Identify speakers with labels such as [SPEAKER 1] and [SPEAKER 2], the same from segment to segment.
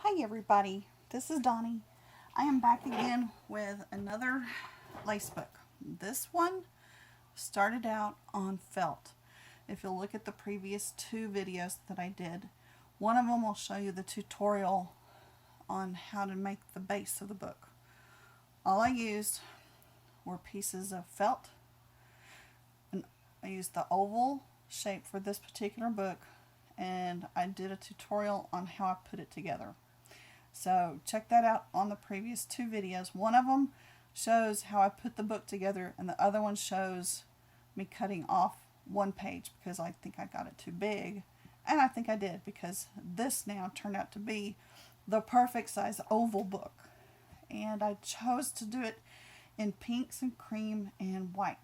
[SPEAKER 1] Hi everybody, this is Donnie. I am back again with another lace book. This one started out on felt. If you'll look at the previous two videos that I did, one of them will show you the tutorial on how to make the base of the book. All I used were pieces of felt, and I used the oval shape for this particular book, and I did a tutorial on how I put it together. So check that out on the previous two videos. One of them shows how I put the book together, and the other one shows me cutting off one page because I think I got it too big. And I think I did, because this now turned out to be the perfect size oval book. And I chose to do it in pinks and cream and white.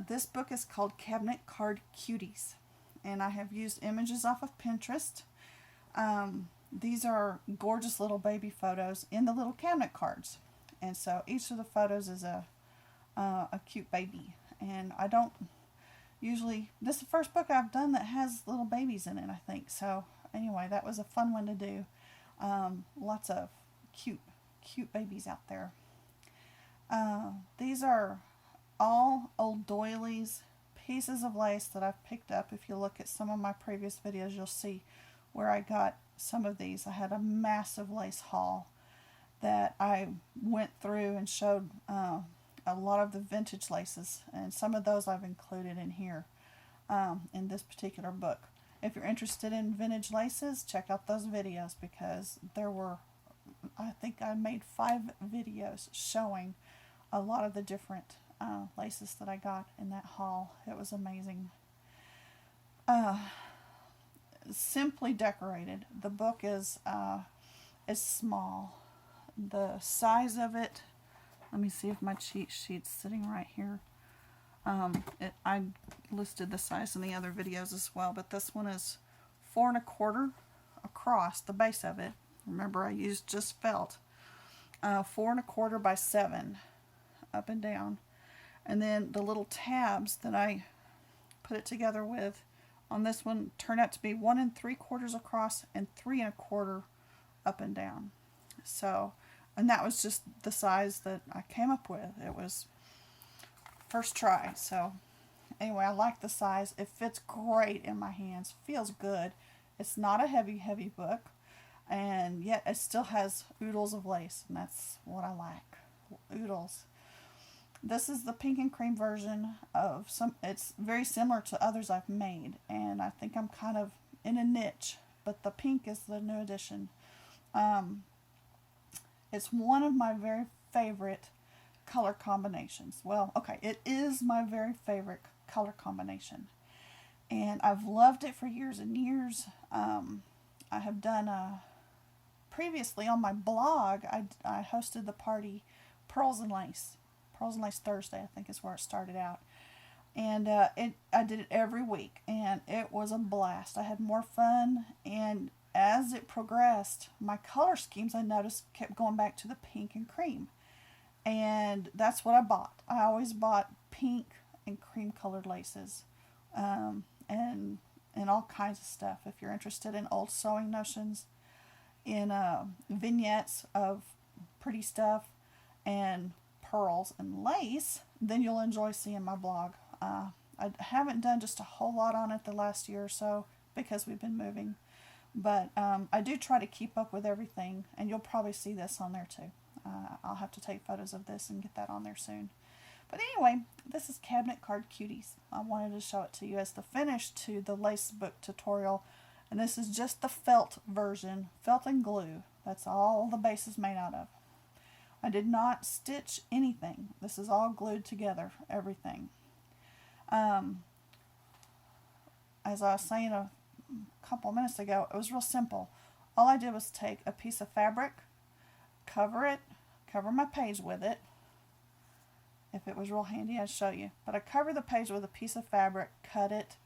[SPEAKER 1] This book is called Cabinet Card Cuties, and I have used images off of Pinterest. These are gorgeous little baby photos in the little cabinet cards, and so each of the photos is a cute baby. And I don't usually, this is the first book I've done that has little babies in it, I think. So anyway, that was a fun one to do. Lots of cute babies out there. These are all old doilies, pieces of lace that I've picked up. If you look at some of my previous videos, you'll see where I got some of these. I had a massive lace haul that I went through and showed a lot of the vintage laces, and some of those I've included in here in this particular book. If you're interested in vintage laces, check out those videos, because there were, I think I made 5 videos showing a lot of the different laces that I got in that haul. It was amazing. Simply decorated. The book is small. The size of it, let me see if my cheat sheet's sitting right here. I listed the size in the other videos as well, but this one is 4 1/4 across the base of it. Remember, I used just felt. 4 1/4 by 7 up and down, and then the little tabs that I put it together with on this one turned out to be 1 3/4 across and 3 1/4 up and down. So, and that was just the size that I came up with. It was first try. So anyway, I like the size. It fits great in my hands. Feels good. It's not a heavy book, and yet it still has oodles of lace, and that's what I like. Oodles. This is the pink and cream version of some. It's very similar to others I've made, and I think I'm kind of in a niche, but the pink is the new addition. It's one of my very favorite color combinations. Well, okay, it is my very favorite color combination, and I've loved it for years and years. I have done previously on my blog, I hosted the party Pearls and Lace Thursday, I think is where it started out. And I did it every week, and it was a blast. I had more fun, and as it progressed, my color schemes, I noticed, kept going back to the pink and cream. And that's what I bought. I always bought pink and cream colored laces, and all kinds of stuff. If you're interested in old sewing notions, in vignettes of pretty stuff, and pearls and lace, then you'll enjoy seeing my blog. I haven't done just a whole lot on it the last year or so because we've been moving, but I do try to keep up with everything, and you'll probably see this on there too. I'll have to take photos of this and get that on there soon. But anyway, this is Cabinet Card Cuties. I wanted to show it to you as the finish to the lace book tutorial, and this is just the felt version, felt and glue. That's all the base is made out of. I did not stitch anything. This is all glued together, everything. As I was saying a couple of minutes ago, it was real simple. All I did was take a piece of fabric, cover my page with it. If it was real handy, I'd show you. But I covered the page with a piece of fabric, cut it,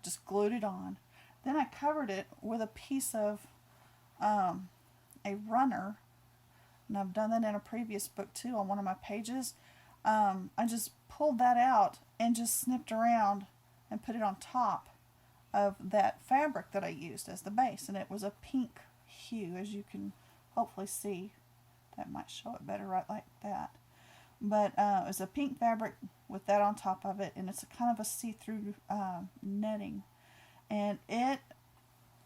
[SPEAKER 1] just glued it on. Then I covered it with a piece of a runner, and I've done that in a previous book too on one of my pages. I just pulled that out and just snipped around and put it on top of that fabric that I used as the base, and it was a pink hue, as you can hopefully see. That might show it better right like that. But it was a pink fabric with that on top of it, and it's a kind of a see-through netting. And it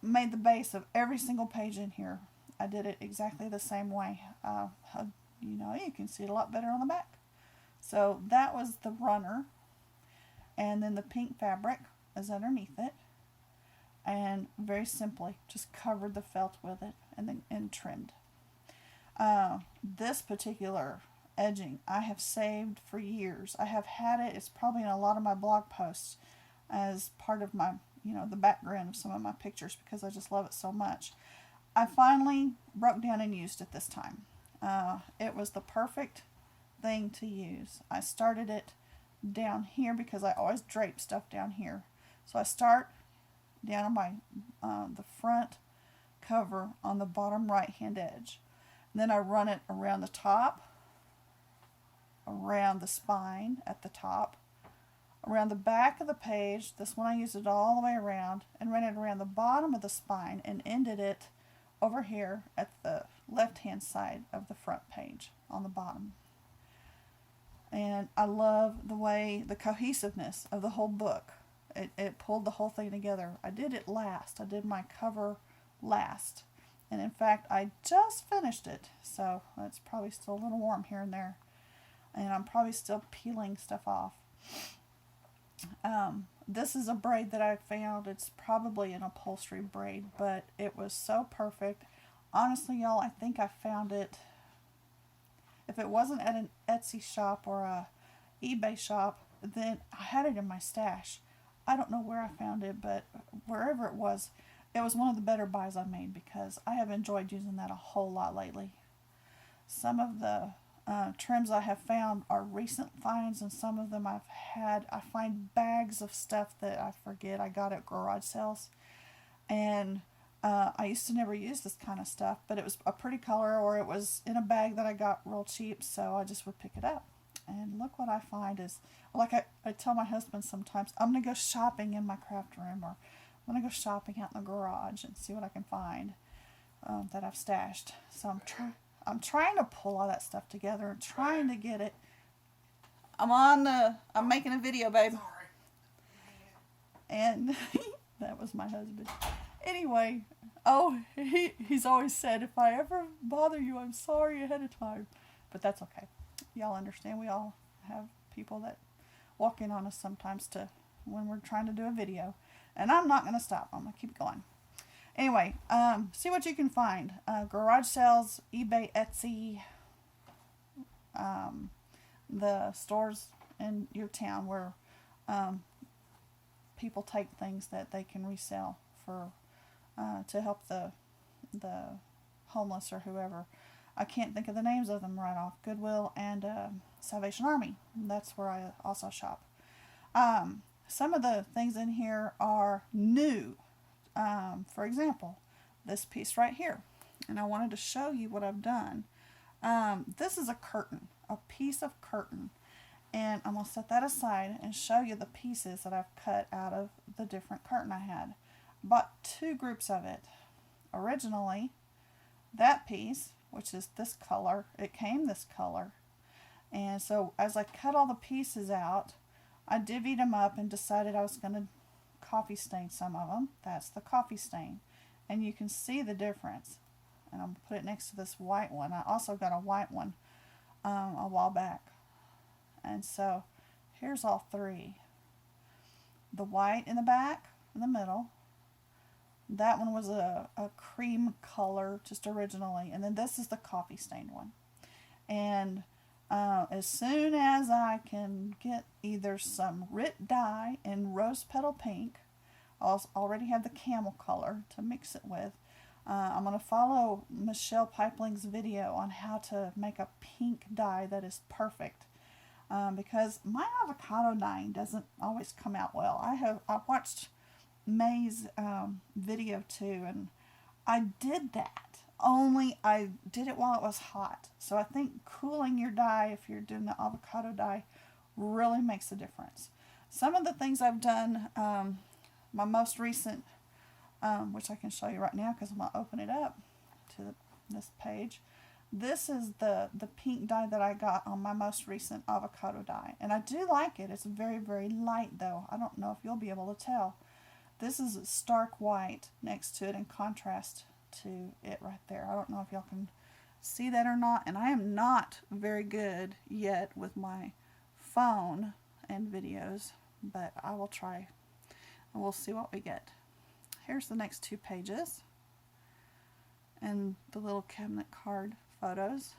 [SPEAKER 1] made the base of every single page in here. I did it exactly the same way. You know, you can see it a lot better on the back. So that was the runner. And then the pink fabric is underneath it. And very simply, just covered the felt with it and trimmed. This particular edging I have saved for years. I have had it. It's probably in a lot of my blog posts as part of my, you know, the background of some of my pictures, because I just love it so much. I finally broke down and used it this time. It was the perfect thing to use. I started it down here because I always drape stuff down here. So I start down on my the front cover on the bottom right hand edge. And then I run it around the top, around the spine at the top, around the back of the page. This one I used it all the way around, and ran it around the bottom of the spine and ended it over here at the left hand side of the front page on the bottom. And I love the way, the cohesiveness of the whole book. It pulled the whole thing together. I did it last. I did my cover last. And in fact, I just finished it. So it's probably still a little warm here and there. And I'm probably still peeling stuff off. This is a braid that I found. It's probably an upholstery braid, but it was so perfect. Honestly, y'all, I think I found it, if it wasn't at an Etsy shop or a eBay shop, then I had it in my stash. I don't know where I found it, but wherever it was one of the better buys I made, because I have enjoyed using that a whole lot lately. Some of the trims I have found are recent finds, and some of them I find bags of stuff that I forget I got at garage sales. And I used to never use this kind of stuff, but it was a pretty color, or it was in a bag that I got real cheap, so I just would pick it up. And look what I find is, like I tell my husband sometimes, I'm going to go shopping in my craft room, or I'm going to go shopping out in the garage and see what I can find that I've stashed. So I'm trying to pull all that stuff together and trying to get it. I'm making a video, babe.
[SPEAKER 2] Sorry.
[SPEAKER 1] And that was my husband. Anyway, he's always said, if I ever bother you, I'm sorry ahead of time. But that's okay. Y'all understand, we all have people that walk in on us sometimes when we're trying to do a video. And I'm not going to stop. I'm going to keep going. Anyway, see what you can find. Garage sales, eBay, Etsy, the stores in your town where people take things that they can resell for to help the homeless or whoever. I can't think of the names of them right off. Goodwill and Salvation Army. That's where I also shop. Some of the things in here are new. For example, this piece right here. And I wanted to show you what I've done. This is a curtain, a piece of curtain. And I'm going to set that aside and show you the pieces that I've cut out of the different curtain I had. Bought two groups of it. Originally, that piece, which is this color, it came this color. And so as I cut all the pieces out, I divvied them up and decided I was going to coffee stain some of them. That's the coffee stain. And you can see the difference. And I'm going to put it next to this white one. I also got a white one a while back. And so here's all three. The white in the back, in the middle. That one was a cream color just originally. And then this is the coffee stained one. And as soon as I can get either some Rit dye in rose petal pink, I already have the camel color to mix it with. I'm going to follow Michelle Pipeling's video on how to make a pink dye that is perfect. Because my avocado dyeing doesn't always come out well. I watched May's video too, and I did that. Only I did it while it was hot. So I think cooling your dye, if you're doing the avocado dye, really makes a difference. Some of the things I've done, my most recent, which I can show you right now because I'm going to open it up. to this page. This is the pink dye that I got on my most recent avocado dye. And I do like it. It's very, very light though. I don't know if you'll be able to tell. This is stark white next to it in contrast to it right there. I don't know if y'all can see that or not. And I am not very good yet with my phone and videos, but I will try and we'll see what we get. Here's the next 2 pages and the little cabinet card photos.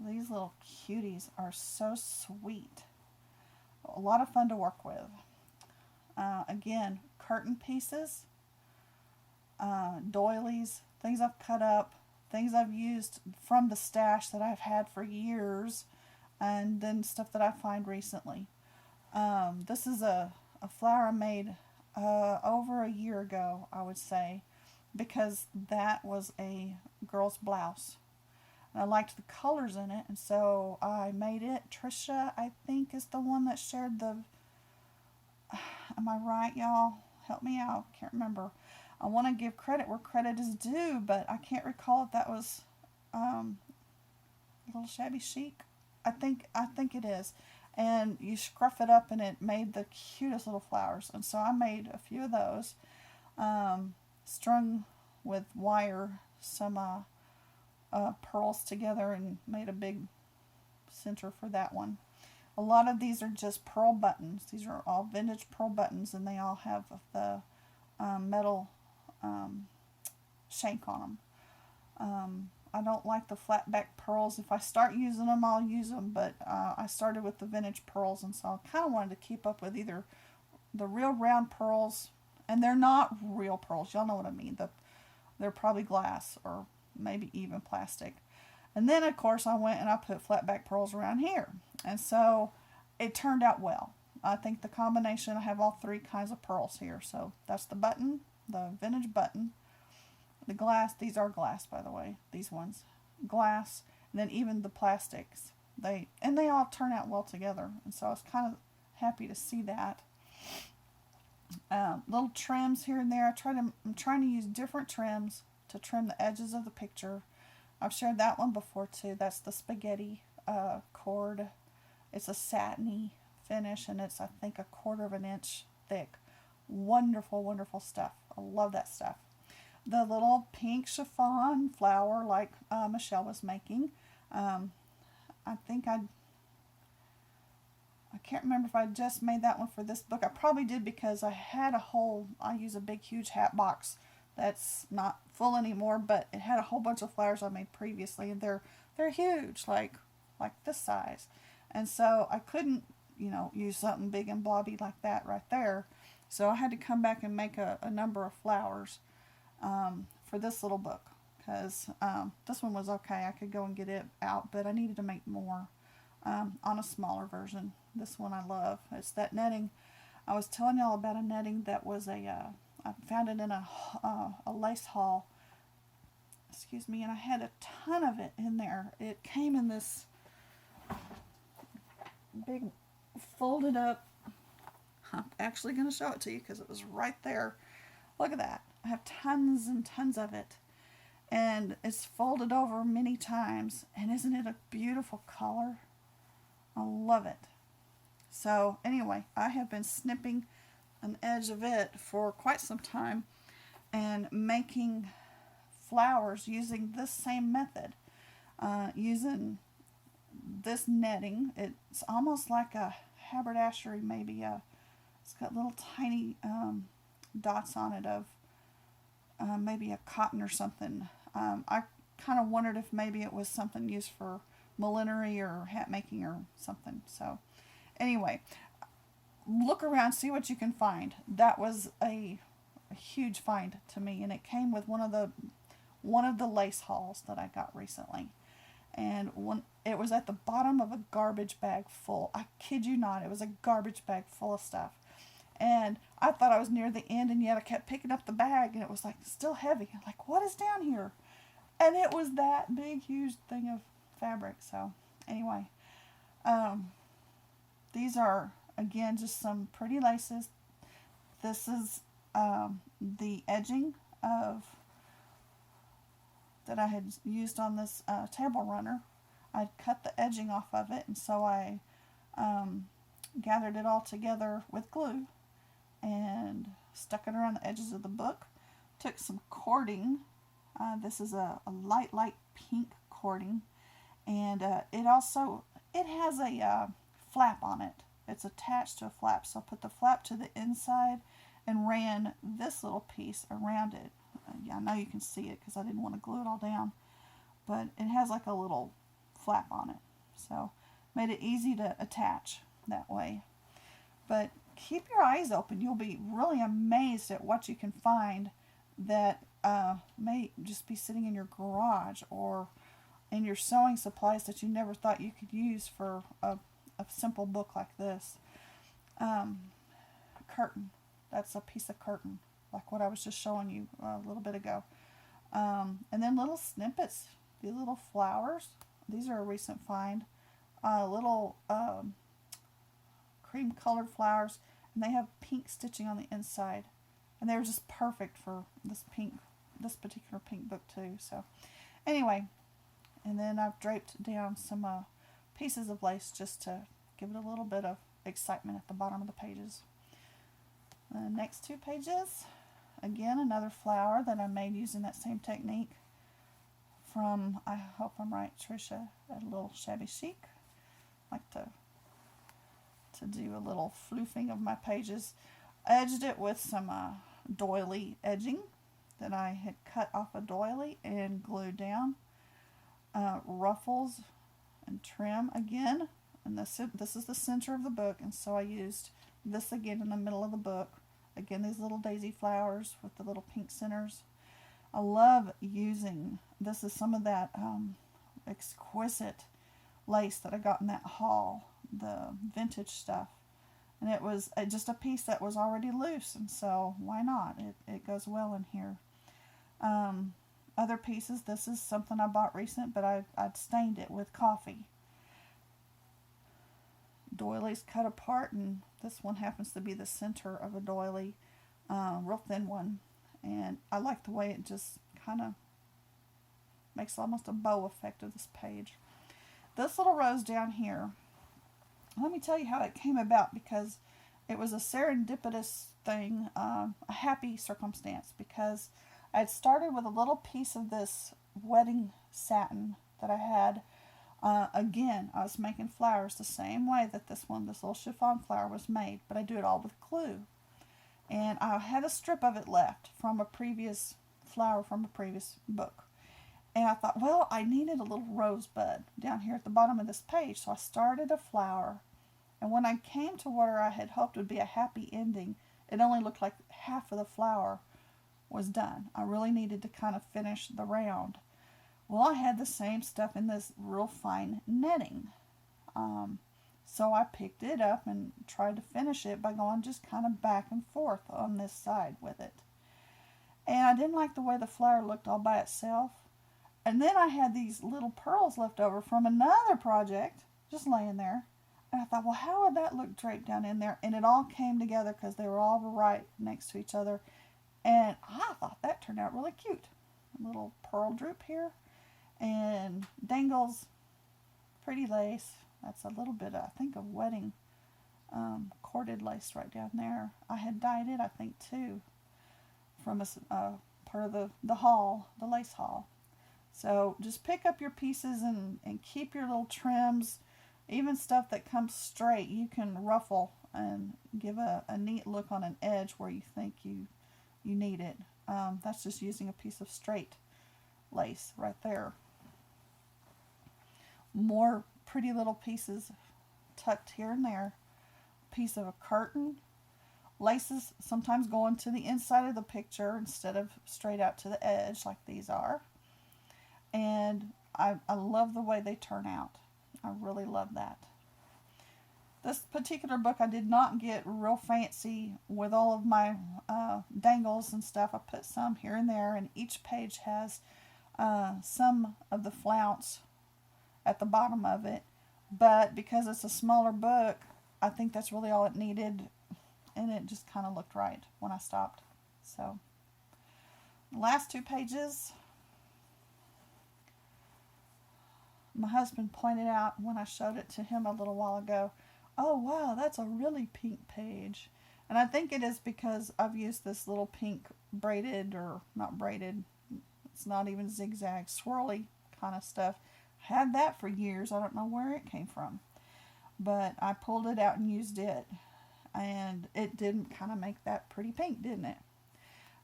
[SPEAKER 1] These little cuties are so sweet. A lot of fun to work with. Again, curtain pieces, doilies, things I've cut up, things I've used from the stash that I've had for years, and then stuff that I find recently. This is a flower I made over a year ago, I would say, because that was a girl's blouse. And I liked the colors in it, and so I made it. Trisha, I think, is the one that shared the... Am I right, y'all? Help me out. Can't remember. I want to give credit where credit is due, but I can't recall if that was Little Shabby Chic. I think it is. And you scruff it up and it made the cutest little flowers. And so I made a few of those, strung with wire, some pearls together, and made a big center for that one. A lot of these are just pearl buttons. These are all vintage pearl buttons, and they all have the metal shank on them. I don't like the flat back pearls. If I start using them, I'll use them, but I started with the vintage pearls, and so I kind of wanted to keep up with either the real round pearls, and they're not real pearls. Y'all know what I mean. They're probably glass or maybe even plastic. And then, of course, I went and I put flat back pearls around here. And so it turned out well. I think the combination, I have all 3 kinds of pearls here. So that's the button, the vintage button, the glass. These are glass, by the way, these ones. Glass, and then even the plastics. They all turn out well together. And so I was kind of happy to see that. Little trims here and there. I'm trying to use different trims to trim the edges of the picture. I've shared that one before too. That's the spaghetti cord. It's a satiny finish, and it's, I think, 1/4 of an inch thick. Wonderful, wonderful stuff. I love that stuff. The little pink chiffon flower like Michelle was making. I think I can't remember if I just made that one for this book. I probably did, because I use a big, huge hat box that's not full anymore, but it had a whole bunch of flowers I made previously, and they're huge, like this size. And so I couldn't, use something big and blobby like that right there. So I had to come back and make a number of flowers for this little book, because this one was okay. I could go and get it out, but I needed to make more on a smaller version. This one I love. It's that netting. I was telling y'all about a netting that was I found it in a lace haul, excuse me, and I had a ton of it in there. It came in this big folded up, I'm actually going to show it to you because it was right there. Look at that. I have tons and tons of it, and it's folded over many times, and isn't it a beautiful color? I love it. So anyway, I have been snipping an edge of it for quite some time and making flowers using this same method, using this netting. It's almost like a haberdashery, maybe it's got little tiny dots on it of maybe a cotton or something. I kind of wondered if maybe it was something used for millinery or hat making or something. So anyway, look around, see what you can find. That was a huge find to me, and it came with one of the lace hauls that I got recently. And it was at the bottom of a garbage bag full. I kid you not, it was a garbage bag full of stuff. And I thought I was near the end, and yet I kept picking up the bag, and it was like still heavy. I'm like, what is down here? And it was that big, huge thing of fabric. So anyway, these are, again, just some pretty laces. This is the edging of that I had used on this table runner. I'd cut the edging off of it, and so I gathered it all together with glue and stuck it around the edges of the book. Took some cording. This is a light pink cording, and it has a flap on it. It's attached to a flap, so I put the flap to the inside and ran this little piece around it. Yeah, I know you can see it because I didn't want to glue it all down, but it has like a little flap on it, so made it easy to attach that way. But keep your eyes open. You'll be really amazed at what you can find that may just be sitting in your garage or in your sewing supplies that you never thought you could use for a simple book like this. Curtain. That's a piece of curtain, like what I was just showing you a little bit ago. And then little snippets. These little flowers. These are a recent find. Little cream colored flowers, and they have pink stitching on the inside. And they were just perfect for this particular pink book too. So anyway, and then I've draped down some pieces of lace just to give it a little bit of excitement at the bottom of the pages. The next 2 pages, again, another flower that I made using that same technique from, I hope I'm right, Trisha at a Little Shabby Chic. I like to do a little floofing of my pages. I edged it with some doily edging that I had cut off a doily and glued down. Ruffles and trim again, and this is the center of the book, and so I used this again in the middle of the book. Again, these little daisy flowers with the little pink centers. I love using, this is some of that exquisite lace that I got in that haul, the vintage stuff. And it was just a piece that was already loose, and so why not? It goes well in here. Other pieces, this is something I bought recent, but I'd stained it with coffee. Doilies cut apart, and this one happens to be the center of a doily, real thin one. And I like the way it just kind of makes almost a bow effect of this page. This little rose down here, let me tell you how it came about, because it was a serendipitous thing, a happy circumstance, because I had started with a little piece of this wedding satin that I had. Again, I was making flowers the same way that this little chiffon flower was made, but I do it all with glue. And I had a strip of it left from a previous flower from a previous book. And I thought, well, I needed a little rosebud down here at the bottom of this page, so I started a flower. And when I came to where I had hoped would be a happy ending, it only looked like half of the flower was done. I really needed to kind of finish the round. Well, I had the same stuff in this real fine netting. So I picked it up and tried to finish it by going just kind of back and forth on this side with it. And I didn't like the way the flower looked all by itself. And then I had these little pearls left over from another project just laying there. And I thought, well, how would that look draped down in there? And it all came together because they were all right next to each other. And I thought that turned out really cute. A little pearl droop here. And Dangles, pretty lace. That's a little bit, I think, of wedding corded lace right down there. I had dyed it, I think, too, from a part of the haul, the lace haul. So just pick up your pieces and keep your little trims. Even stuff that comes straight, you can ruffle and give a neat look on an edge where you think you need it. That's just using a piece of straight lace right there. More pretty little pieces tucked here and there. Piece of a curtain. Laces sometimes going to the inside of the picture instead of straight out to the edge like these are. And I love the way they turn out. I really love that. This particular book I did not get real fancy with all of my dangles and stuff. I put some here and there, and each page has some of the flounce at the bottom of it. But because it's a smaller book, I think that's really all it needed, and it just kind of looked right when I stopped. So, the last 2 pages, my husband pointed out when I showed it to him a little while ago, oh wow, that's a really pink page. And I think it is because I've used this little pink braided, or not braided, it's not even zigzag, swirly kind of stuff. Had that for years. I don't know where it came from. But I pulled it out and used it. And it did kind of make that pretty pink, didn't it?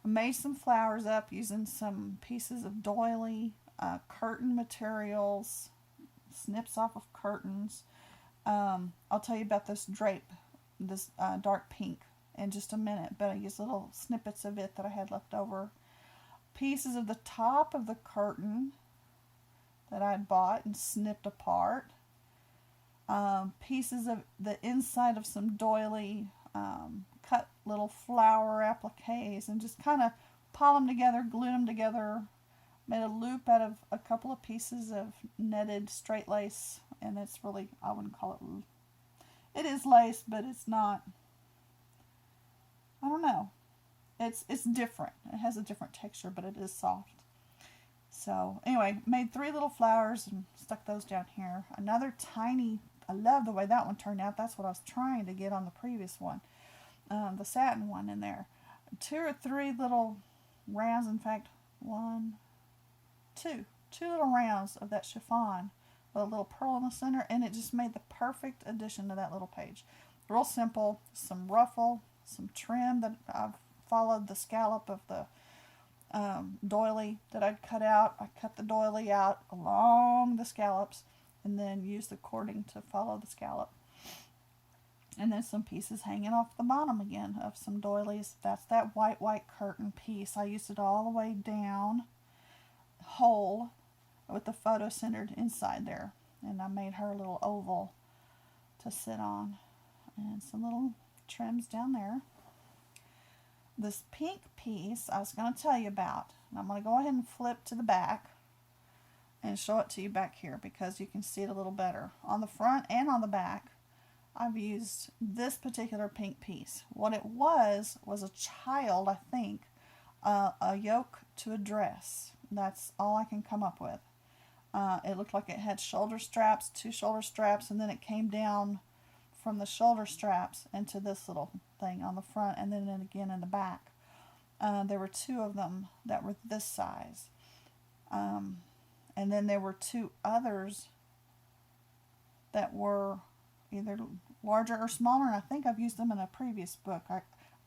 [SPEAKER 1] I made some flowers up using some pieces of doily, curtain materials, snips off of curtains. I'll tell you about this drape, this dark pink, in just a minute, but I used little snippets of it that I had left over. Pieces of the top of the curtain that I had bought and snipped apart. Pieces of the inside of some doily, cut little flower appliques and just kind of pile them together, glue them together. Made a loop out of a couple of pieces of netted straight lace, and it's really, I wouldn't call it, it is lace, but it's not, I don't know. It's different. It has a different texture, but it is soft. So anyway, made 3 little flowers and stuck those down here. Another tiny, I love the way that one turned out. That's what I was trying to get on the previous one. The satin one in there. 2 or 3 little rounds, in fact, 2 little rounds of that chiffon with a little pearl in the center, and it just made the perfect addition to that little page. Real simple, some ruffle, some trim that I've followed the scallop of the doily that I'd cut out. I cut the doily out along the scallops and then used the cording to follow the scallop. And then some pieces hanging off the bottom again of some doilies. That's that white curtain piece. I used it all the way down whole with the photo centered inside there. And I made her a little oval to sit on. And some little trims down there. This pink piece I was going to tell you about. And I'm going to go ahead and flip to the back and show it to you back here because you can see it a little better. On the front and on the back, I've used this particular pink piece. What it was a child, I think, a yoke to a dress. That's all I can come up with. It looked like it had shoulder straps, 2 shoulder straps, and then it came down from the shoulder straps into this little thing on the front, and then again in the back. There were 2 of them that were this size. And then there were 2 others that were either larger or smaller, and I think I've used them in a previous book.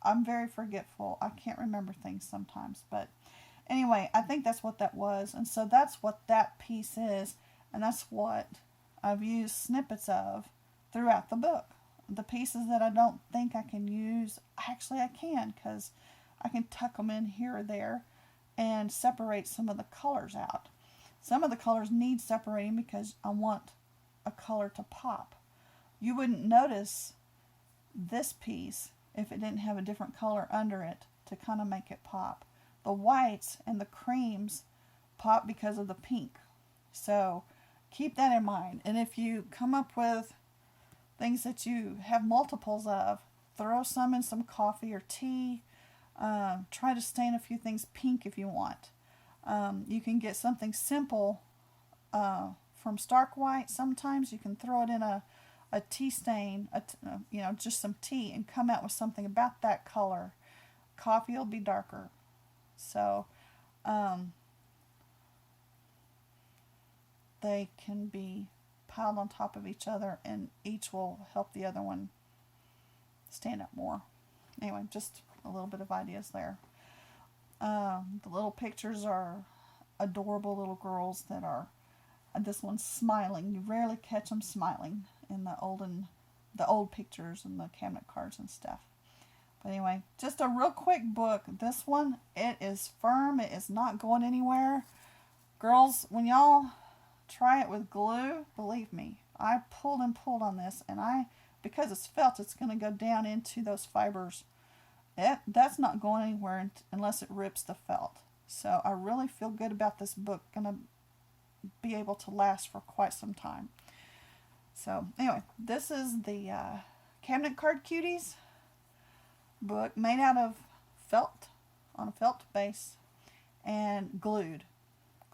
[SPEAKER 1] I'm very forgetful. I can't remember things sometimes, but anyway, I think that's what that was, and so that's what that piece is, and that's what I've used snippets of throughout the book. The pieces that I don't think I can use, actually I can, because I can tuck them in here or there and separate some of the colors out. Some of the colors need separating because I want a color to pop. You wouldn't notice this piece if it didn't have a different color under it to kind of make it pop. The whites and the creams pop because of the pink. So keep that in mind. And if you come up with things that you have multiples of, throw some in some coffee or tea. Try to stain a few things pink if you want. You can get something simple from stark white. Sometimes you can throw it in a tea stain, just some tea, and come out with something about that color. Coffee will be darker. So they can be piled on top of each other, and each will help the other one stand up more. Anyway, just a little bit of ideas there. The little pictures are adorable little girls that are, this one's smiling. You rarely catch them smiling in the old pictures and the cabinet cards and stuff. But anyway, just a real quick book. This one, it is firm. It is not going anywhere. Girls, when y'all try it with glue, believe me, I pulled and pulled on this, and because it's felt, it's going to go down into those fibers. That's not going anywhere unless it rips the felt. So I really feel good about this book. Going to be able to last for quite some time. So anyway, this is the Cabinet Card Cuties book made out of felt, on a felt base, and glued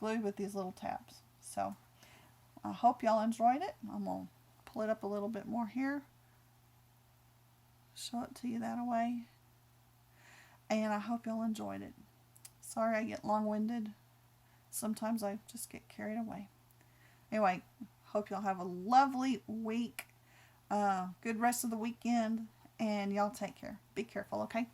[SPEAKER 1] with these little tabs. So I hope y'all enjoyed it. I'm going to pull it up a little bit more here. Show it to you that way. And I hope y'all enjoyed it. Sorry I get long-winded. Sometimes I just get carried away. Anyway, hope y'all have a lovely week. Good rest of the weekend. And y'all take care. Be careful, okay?